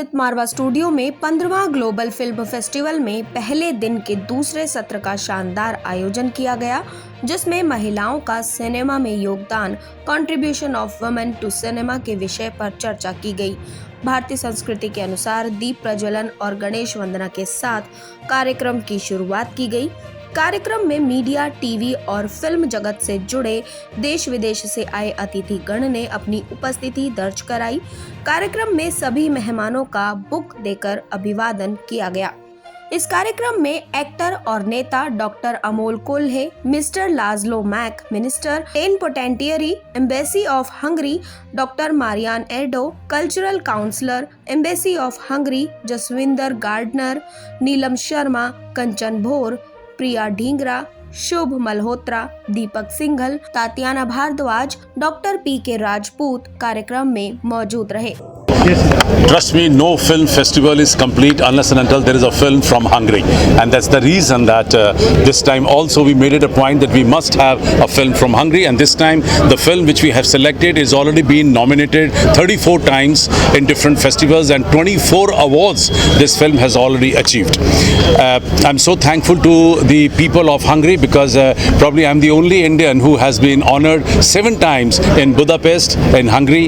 स्थित मारवा स्टूडियो में 15वां global film festival में पहले दिन के दूसरे सत्र का शानदार आयोजन किया गया, जिसमें महिलाओं का सिनेमा में योगदान, contribution of women to cinema के विषय पर चर्चा की गई। भारतीय संस्कृति के अनुसार दीप प्रज्वलन और गणेश वंदना के साथ कार्यक्रम की शुरुआत की गई। कार्यक्रम में मीडिया, टीवी और फिल्म जगत से जुड़े देश विदेश से आए अतिथि गण ने अपनी उपस्थिति दर्ज कराई। कार्यक्रम में सभी मेहमानों का बुक देकर अभिवादन किया गया। इस कार्यक्रम में एक्टर और नेता doctor Amol Kolhe, mister Laszlo Mak, minister plenipotentiary, embassy of Hungary doctor Marianne Erdo, cultural counsellor, embassy of Hungary Jasvinder Gardner, Neelam Sharma, Kanchan Bhor, Priya Dhingra, Shubh Malhotra, Deepak Singhal, Tatiana Bhardwaj, doctor P K. Rajput कार्यक्रम में मौजूद रहे। Trust me, no film festival is complete unless and until there is a film from Hungary, and that's the reason that this time also we made it a point that we must have a film from Hungary, and this time the film which we have selected is already been nominated 34 times in different festivals and 24 awards this film has already achieved. I'm so thankful to the people of Hungary because probably I'm the only Indian who has been honored 7 times in Budapest in Hungary.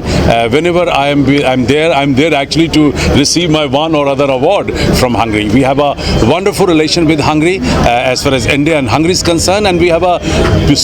Whenever I'm there actually to receive my one or other award from Hungary. We have a wonderful relation with Hungary as far as India and Hungary is concerned, and we have a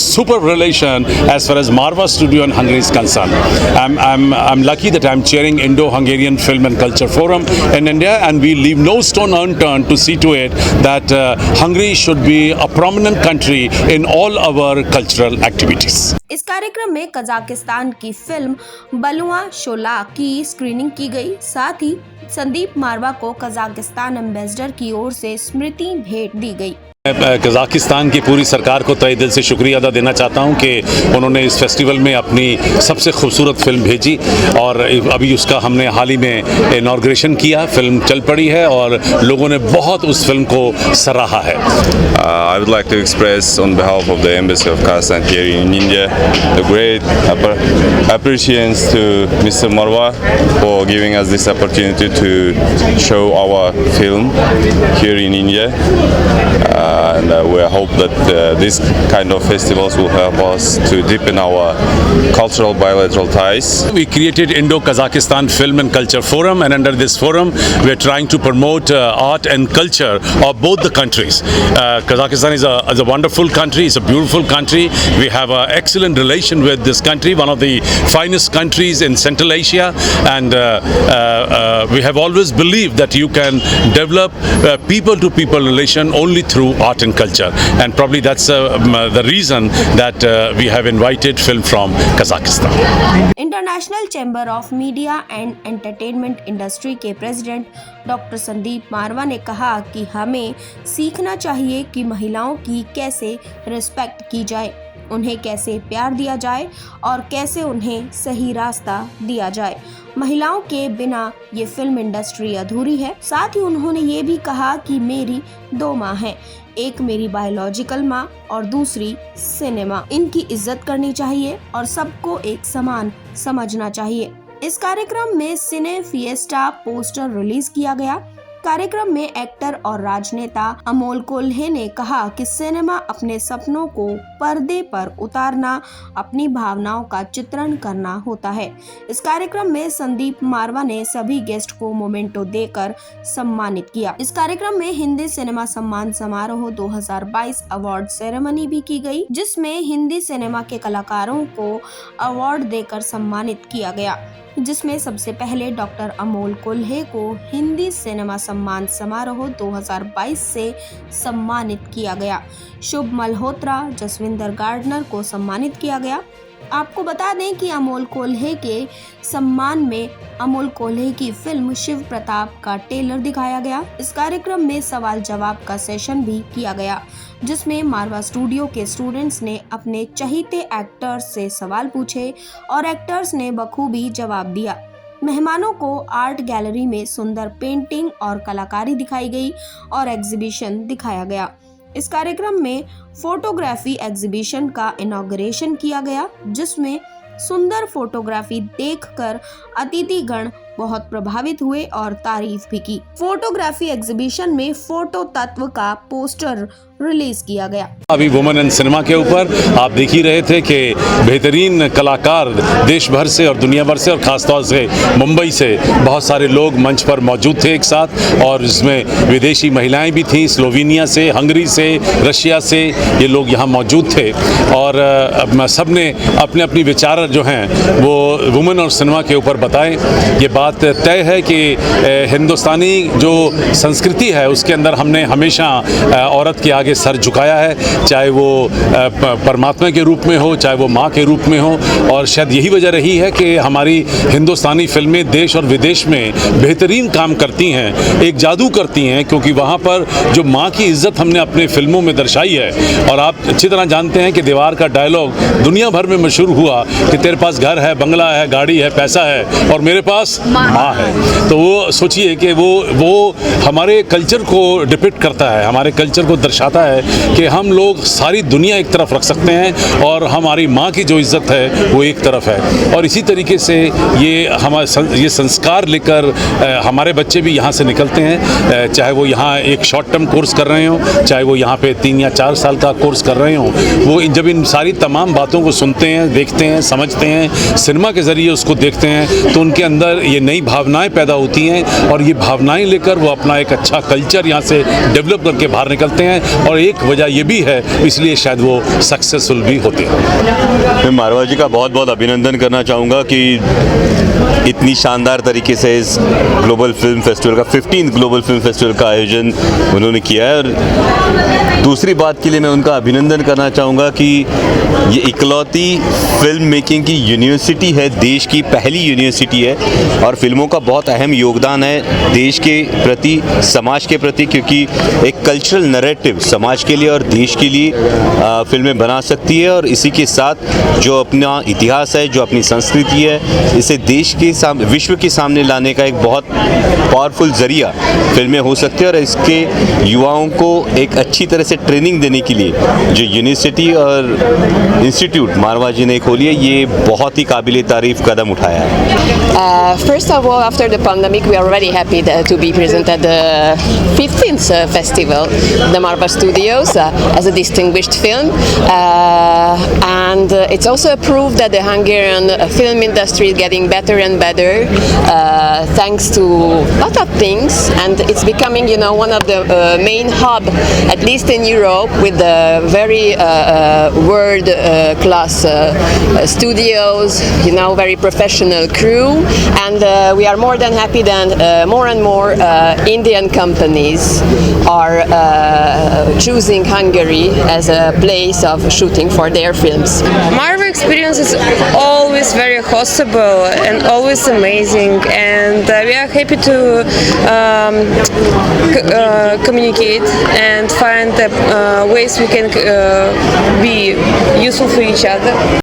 super relation as far as Marva Studio and Hungary is concerned. I'm lucky that I'm chairing Indo-Hungarian Film and Culture Forum in India, and we leave no stone unturned to see to it that Hungary should be a prominent country in all our cultural activities. इस कार्यक्रम में Kazakhstan की film बलुआ शोला की screening की गई। साथ ही संदीप मारवा को Kazakhstan ambassador की ओर से स्मृति भेंट दी गई। मैं कजाकिस्तान की पूरी सरकार को तहे दिल से शुक्रिया अदा देना चाहता हूं कि उन्होंने इस फेस्टिवल में अपनी सबसे खूबसूरत फिल्म भेजी और अभी उसका हमने हाल ही में इनॉग्रेशन किया। फिल्म चल पड़ी है और लोगों ने बहुत उस फिल्म को सराहा है। I would like to express on behalf of the Embassy of Kazakhstan here in India the great appreciation to Mr. Marwa for giving us this opportunity to show our film here in India. And we hope that these kind of festivals will help us to deepen our cultural bilateral ties. We created Indo-Kazakhstan Film and Culture Forum, and under this forum we are trying to promote art and culture of both the countries. Kazakhstan is a wonderful country, it's a beautiful country. We have an excellent relation with this country, one of the finest countries in Central Asia, and we have always believed that you can develop people-to-people relation only through art and culture, and probably that's the reason that we have invited film from Kazakhstan. International chamber of media and entertainment industry के president doctor Sandeep मारवा ने कहा कि हमें सीखना चाहिए कि महिलाओं की कैसे रिस्पेक्ट की जाए, उन्हें कैसे प्यार दिया जाए और कैसे उन्हें सही रास्ता दिया जाए। महिलाओं के बिना ये फिल्म इंडस्ट्री अधूरी है। साथ ही उन्होंने ये भी कहा कि मेरी 2 माँ हैं, एक मेरी बायोलॉजिकल माँ और दूसरी सिनेमा। इनकी इज्जत करनी चाहिए और सबको एक समान समझना चाहिए। इस कार्यक्रम में सिने फिएस्टा पोस्टर रिलीज किया गया। कार्यक्रम में एक्टर और राजनेता अमोल कोल्हे ने कहा कि सिनेमा अपने सपनों को पर्दे पर उतारना, अपनी भावनाओं का चित्रण करना होता है। इस कार्यक्रम में संदीप मारवा ने सभी गेस्ट को मोमेंटो देकर सम्मानित किया। इस कार्यक्रम में हिंदी सिनेमा सम्मान समारोह 2022 अवार्ड सेरेमनी भी की गई, जिसमें हिंदी सिनेमा के कलाकारों को अवार्ड देकर सम्मानित किया गया, जिसमें सबसे पहले डॉक्टर अमोल कोल्हे को हिंदी सिनेमा सम्मान समारोह 2022 से सम्मानित किया गया। शुभ मल्होत्रा, जसविंदर गार्डनर को सम्मानित किया गया। आपको बता दें कि अमोल कोल्हे के सम्मान में अमोल कोल्हे की फिल्म शिव प्रताप का ट्रेलर दिखाया गया। इस कार्यक्रम में सवाल जवाब का सेशन भी किया गया, जिसमें मारवा स्टूडियो के स्टूडेंट्स ने अपने चहीते एक्टर्स से सवाल पूछे और एक्टर्स ने बखूबी जवाब दिया। मेहमानों को आर्ट गैलरी में सुंदर पेंटिंग और कलाकारी दिखाई गई और एग्जीबिशन दिखाया गया। इस कार्यक्रम में फोटोग्राफी एग्जीबिशन का इनॉग्रेशन किया गया, जिसमें सुंदर फोटोग्राफी देखकर अतिथिगण बहुत प्रभावित हुए और तारीफ भी की। फोटोग्राफी एग्जीबिशन में फोटो तत्व का पोस्टर रिलीज किया गया। अभी वुमेन इन सिनेमा के ऊपर आप देख ही रहे थे कि बेहतरीन कलाकार देश भर से और दुनिया भर से और ख़ासतौर से मुंबई से बहुत सारे लोग मंच पर मौजूद थे एक साथ, और इसमें विदेशी महिलाएं भी थीं, स्लोवेनिया से, हंगरी से, रशिया से, ये लोग यहाँ मौजूद थे। और सब ने अपने अपनी विचार जो हैं वो वुमेन और सिनेमा के ऊपर बताए। ये बात तय है कि हिंदुस्तानी जो संस्कृति है उसके अंदर हमने हमेशा औरत के आगे सर झुकाया है, चाहे वो परमात्मा के रूप में हो, चाहे वो माँ के रूप में हो। और शायद यही वजह रही है कि हमारी हिंदुस्तानी फिल्में देश और विदेश में बेहतरीन काम करती हैं, एक जादू करती हैं, क्योंकि वहाँ पर जो माँ की इज्जत हमने अपने फिल्मों में दर्शाई है। और आप अच्छी तरह जानते हैं कि दीवार का डायलॉग दुनिया भर में मशहूर हुआ कि तेरे पास घर है, बंगला है, गाड़ी है, पैसा है, और मेरे पास माँ है। तो वो सोचिए कि वो हमारे कल्चर को डिपिक्ट करता है, हमारे कल्चर को दर्शाता है कि हम लोग सारी दुनिया एक तरफ रख सकते हैं और हमारी माँ की जो इज्जत है वो एक तरफ है। और इसी तरीके से ये संस्कार लेकर हमारे बच्चे भी यहाँ से निकलते हैं, चाहे वो यहाँ एक शॉर्ट टर्म कोर्स कर रहे हों, चाहे वो यहाँ पे 3 या 4 साल का कोर्स कर रहे हों। वो जब इन सारी तमाम बातों को सुनते हैं, देखते हैं, समझते हैं, सिनेमा के ज़रिए उसको देखते हैं, तो उनके अंदर ये नई भावनाएं पैदा होती हैं, और ये भावनाएं लेकर वो अपना एक अच्छा कल्चर यहाँ से डेवलप करके बाहर निकलते हैं। और एक वजह ये भी है, इसलिए शायद वो सक्सेसफुल भी होते हैं। मैं मारवा जी का बहुत बहुत अभिनंदन करना चाहूँगा कि इतनी शानदार तरीके से इस ग्लोबल फिल्म फेस्टिवल का 15th ग्लोबल फिल्म फेस्टिवल का आयोजन उन्होंने किया है। और दूसरी बात के लिए मैं उनका अभिनंदन करना चाहूँगा कि ये इकलौती फिल्म मेकिंग की यूनिवर्सिटी है, देश की पहली यूनिवर्सिटी है, और फिल्मों का बहुत अहम योगदान है देश के प्रति, समाज के प्रति, क्योंकि एक कल्चरल नैरेटिव समाज के लिए और देश के लिए फिल्में बना सकती है। और इसी के साथ जो अपना इतिहास है, जो अपनी संस्कृति है, इसे देश के सामने, विश्व के सामने लाने का एक बहुत पावरफुल ज़रिया फिल्में हो सकती है। और इसके युवाओं को एक अच्छी तरह से ट्रेनिंग देने के लिए जो यूनिवर्सिटी और इंस्टीट्यूट मारवा जी ने खोली है, ये बहुत ही काबिल तारीफ कदम उठाया है। First of all, after the pandemic, we are very happy to be present at the 15th festival, the Marva Studios, as a distinguished film. And it's also a proof that the Hungarian film industry is getting better and better, thanks to a lot of things. And it's becoming, one of the main hub, at least in Europe, with the very world-class studios, very professional crew. And we are more than happy that more and more Indian companies are choosing Hungary as a place of shooting for their films. Marva experience is always very hospitable and always amazing, and we are happy to communicate and find ways we can be useful for each other.